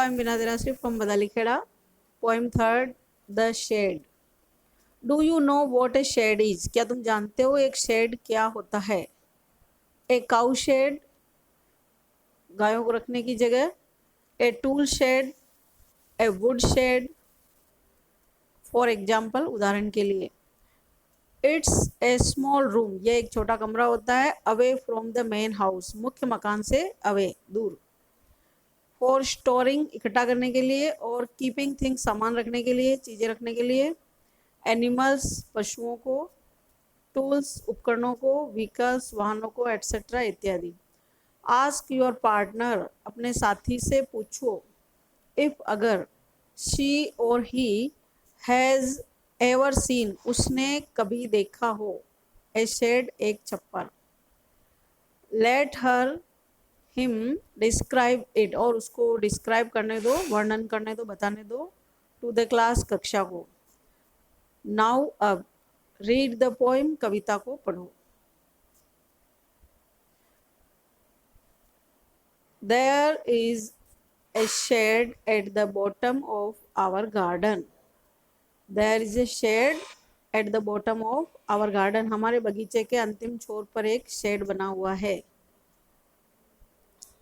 I am Vinay Derasri from Badalikheda. Poem third, The Shade. Do you know what a shed is? क्या तुम जानते हो एक shade क्या होता है? ए काउ शेड, गायों को रखने की जगह. A tool shed, a wood shed. For example, उदाहरण के लिए. इट्स ए स्मॉल रूम, यह एक छोटा कमरा होता है. Away from the main house, मुख्य मकान से अवे, दूर. फॉर स्टोरिंग, इकट्ठा करने के लिए. और कीपिंग थिंग्स, सामान रखने के लिए, चीज़ें रखने के लिए. एनिमल्स, पशुओं को. टूल्स, उपकरणों को. व्हीकल्स, वाहनों को, एट्सेट्रा, इत्यादि. आस्क योर पार्टनर, अपने साथी से पूछो. इफ, अगर. शी और ही हैज़ एवर सीन, उसने कभी देखा हो. ए शेड, एक छप्पर. Let her him describe it, और उसको डिस्क्राइब करने दो, वर्णन करने दो, बताने दो. टू द क्लास, कक्षा को. नाउ, अब. रीड द पोएम, कविता को पढ़ो. There is a shed at the bottom of our garden. There is a shed at the bottom of our garden. हमारे बगीचे के अंतिम छोर पर एक शेड बना हुआ है.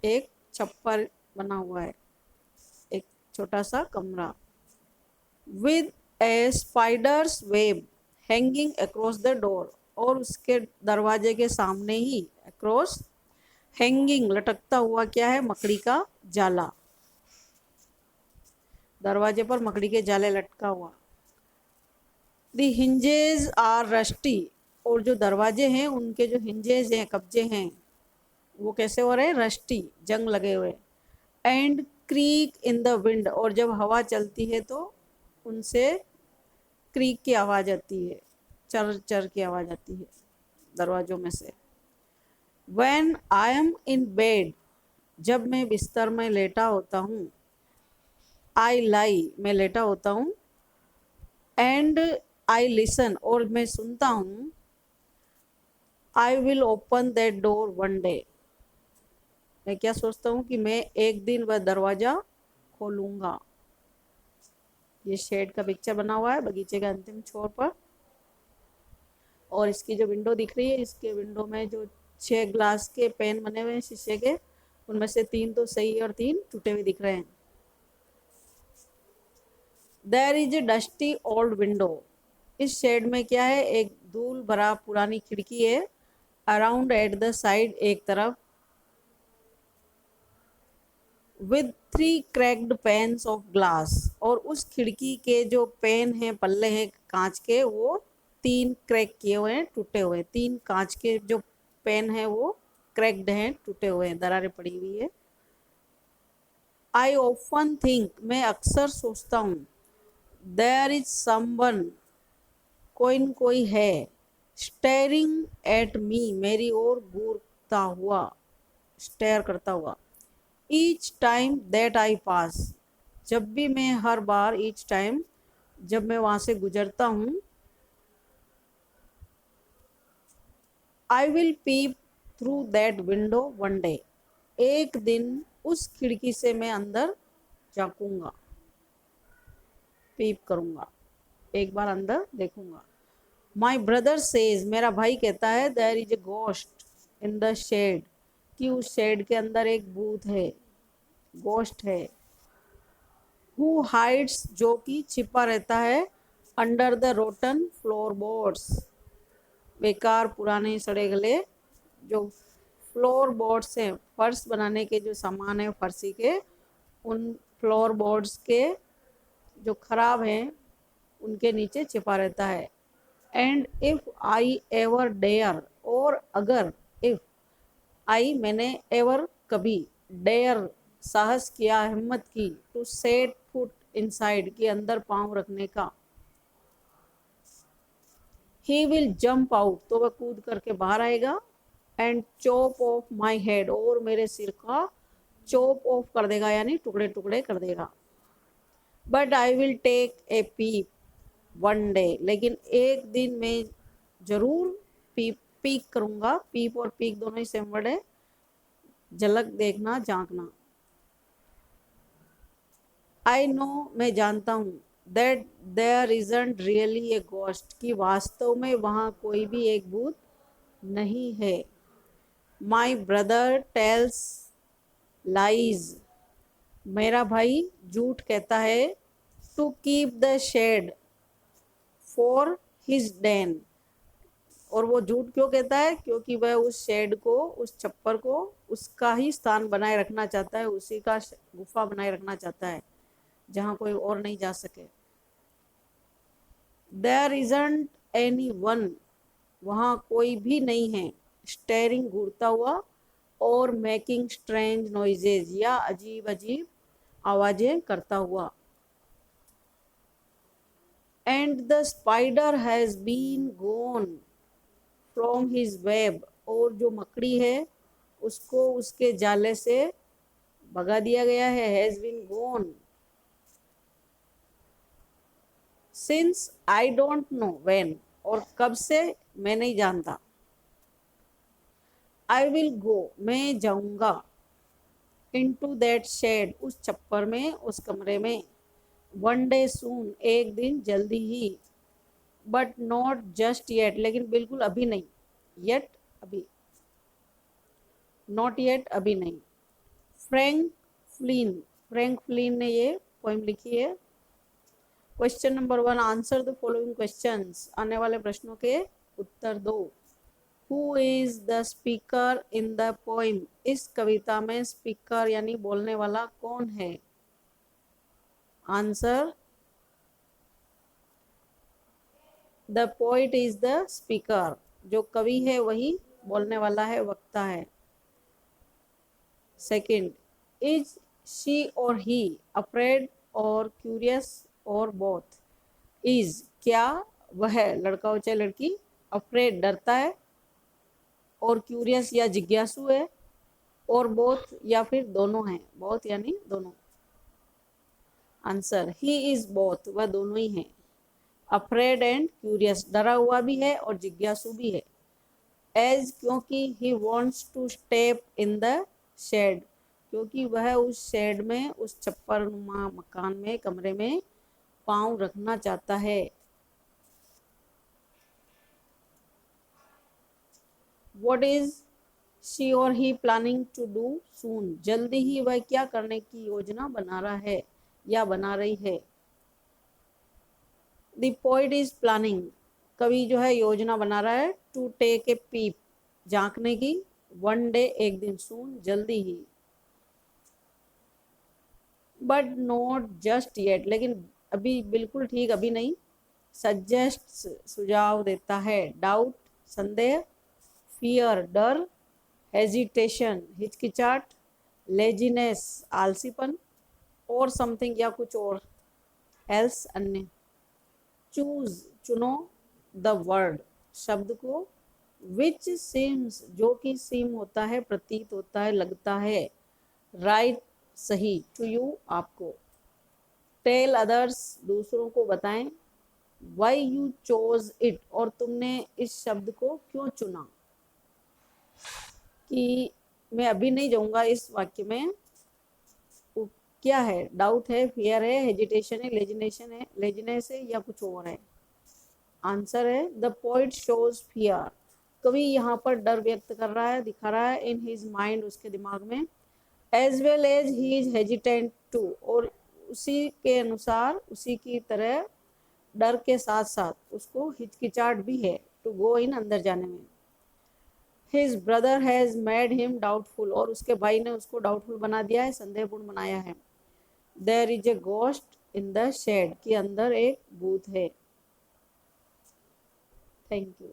एक छप्पर बना हुआ है, एक छोटा सा कमरा. With a spider's web hanging across the door, और उसके दरवाजे के सामने ही. across, हैंगिंग, लटकता हुआ, क्या है? मकड़ी का जाला. दरवाजे पर मकड़ी के जाले लटका हुआ. द हिंजेस आर रस्टी, और जो दरवाजे हैं उनके जो हिंजेस हैं, कब्जे हैं, वो कैसे हो रहे हैं? रस्टी, जंग लगे हुए. And creek in the wind, और जब हवा चलती है तो उनसे क्रीक की आवाज़ आती है, चर चर की आवाज़ आती है दरवाजों में से. When I am in bed, जब मैं बिस्तर में लेटा होता हूँ. आई लाई, मैं लेटा होता हूँ. एंड आई लिसन, और मैं सुनता हूँ. I will open that door one day, मैं क्या सोचता हूँ कि मैं एक दिन वह दरवाज़ा खोलूँगा. ये शेड का पिक्चर बना हुआ है बगीचे के अंतिम छोर पर. और इसकी जो विंडो दिख रही है, इसके विंडो में जो 6 ग्लास के पेन बने हुए हैं शीशे के, उनमें से 3 तो सही है और 3 टूटे हुए दिख रहे हैं. There is a dusty old window, इस शेड में क्या है? एक धूल भरा पुरानी खिड़की है. अराउंड, एट द साइड, एक तरफ. With 3 cracked pains of glass, और उस खिड़की के जो पेन हैं, पल्ले हैं कांच के, वो 3 क्रैक किए हुए हैं, टूटे हुए. 3 कांच के जो पेन हैं वो क्रैक्ड हैं, टूटे हुए हैं, दरारें पड़ी हुई है. आई ऑफन थिंक, मैं अक्सर सोचता हूँ. देयर इज समवन, कोई न कोई है. स्टेयरिंग एट मी, मेरी ओर घूरता हुआ, स्टेयर करता हुआ. ईच टाइम दैट आई पास, जब भी मैं, हर बार. ईच टाइम, जब मैं वहाँ से गुजरता हूँ. I will pep through that window one day, एक दिन उस खिड़की से मैं अंदर झांकूंगा, पीप करूँगा, एक बार अंदर देखूंगा. माई ब्रदर सेज, मेरा भाई कहता है. There is a ghost in the shed, कि उस शेड के अंदर एक भूत है, गोस्ट है. हु हाइड्स, जो कि छिपा रहता है. Under the rotten floor boards, बेकार पुराने सड़े गले जो फ्लोर बोर्ड्स हैं, फर्श बनाने के जो सामान है फर्शी के, उन फ्लोर बोर्ड्स के जो खराब हैं उनके नीचे छिपा रहता है. And if I ever dare, और अगर. इफ़ आई, मैंने. एवर, कभी. डेयर, साहस किया, हिम्मत की. टू सेट फुट इनसाइड, कि अंदर पांव रखने का. ही विल जंप आउट, तो वह कूद करके बाहर आएगा. And chop of my head, और मेरे सिर का चॉप ऑफ कर देगा, यानी टुकड़े टुकड़े कर देगा. But I will take a peep one day, लेकिन एक दिन मैं जरूर पीक करूँगा. पीप और पीक दोनों ही सेम वर्ड है. झलक देखना, झांकना. आई नो, मैं जानता हूँ, that there isn't really a ghost, कि वास्तव में वहाँ कोई भी एक भूत नहीं है। माई ब्रदर टेल्स लाइज, मेरा भाई झूठ कहता है। To keep the shed for his den, और वो झूठ क्यों कहता है? क्योंकि वह उस शेड को, उस छप्पर को उसका ही स्थान बनाए रखना चाहता है, उसी का गुफा बनाए रखना चाहता है जहाँ कोई और नहीं जा सके। देयर इजंट एनी वन, वहाँ कोई भी नहीं है। स्टेरिंग, घूरता हुआ, और मेकिंग स्ट्रेंज नॉइजेज, या अजीब अजीब आवाजें करता हुआ। And the spider has been gone from his web, और जो मकड़ी है उसको उसके जाले से भगा दिया गया है। Has been gone since I don't know when, और कब से मैं नहीं जानता। आई विल गो, मैं जाऊंगा। इनटू दैट शेड, उस छप्पर में, उस कमरे में। वन डे सून, एक दिन जल्दी ही। बट नॉट जस्ट येट, लेकिन बिल्कुल अभी नहीं। येट, अभी। नॉट येट, अभी नहीं। फ्रैंक फ्लिन, फ्रैंक फ्लिन ने ये पोएम लिखी है। Question number 1, answer the following questions, आने वाले प्रश्नों के उत्तर दो। Who is the speaker in the poem, इस कविता में स्पीकर यानी बोलने वाला कौन है? Answer, the poet is the speaker, जो कवि है वही बोलने वाला है, वक्ता है। सेकंड, इज शी और ही अफ्रेड और क्यूरियस और बोथ? इज, क्या वह, लड़का हो चाहे लड़की, अफ्रेड डरता है, और क्यूरियस या जिज्ञासु है, और बोथ या फिर दोनों हैं, बोथ यानी दोनों। आंसर, ही इज बोथ, वह दोनों ही हैं। अफ्रेड एंड क्यूरियस, डरा हुआ भी है और जिज्ञासु भी है। एज, क्योंकि he wants to step in the shed, क्योंकि वह उस शेड में, उस छप्परनुमा मकान में, कमरे में पांव रखना चाहता है। व्हाट इज शी और ही प्लानिंग टू डू सून, जल्दी ही वह क्या करने की योजना बना रहा है या बना रही है? द पोइट इज प्लानिंग, कवि जो है योजना बना रहा है। टू टेक ए पीप, झांकने की। वन डे, एक दिन। सून, जल्दी ही। बट नॉट जस्ट येट, लेकिन अभी, बिल्कुल ठीक अभी नहीं। सजेस्ट, सुझाव देता है। डाउट, संदेह। फियर, डर। हेजिटेशन, हिचकिचाहट। लेजीनेस, आलसीपन। और समथिंग, या कुछ और। एल्स, अन्य। चूज, चुनो। द वर्ड, शब्द को। विच सीम्स, जो कि सीम होता है, प्रतीत होता है, लगता है। राइट, सही। टू यू, आपको। टेल अदर्स, दूसरों को बताएं। वाई यू चोज इट, और तुमने इस शब्द को क्यों चुना? कि मैं अभी नहीं जाऊंगा, इस वाक्य में क्या है? डाउट है, फियर है, हेजिटेशन है, लेजिनेशन है, लेजिनेस है, या कुछ और है? आंसर है, द पोइट शोज फियर, कवि यहाँ पर डर व्यक्त कर रहा है, दिखा रहा है। इन हिज माइंड, उसके दिमाग में। As well as he is hesitant to, और उसी के अनुसार, उसी की तरह डर के साथ साथ उसको हिचकिचाहट भी है। टू गो इन, अंदर जाने में। His brother has made him doubtful, और उसके भाई ने उसको डाउटफुल बना दिया है, संदेहपूर्ण बनाया है। There is a ghost in the shed, के अंदर एक भूत है। Thank you.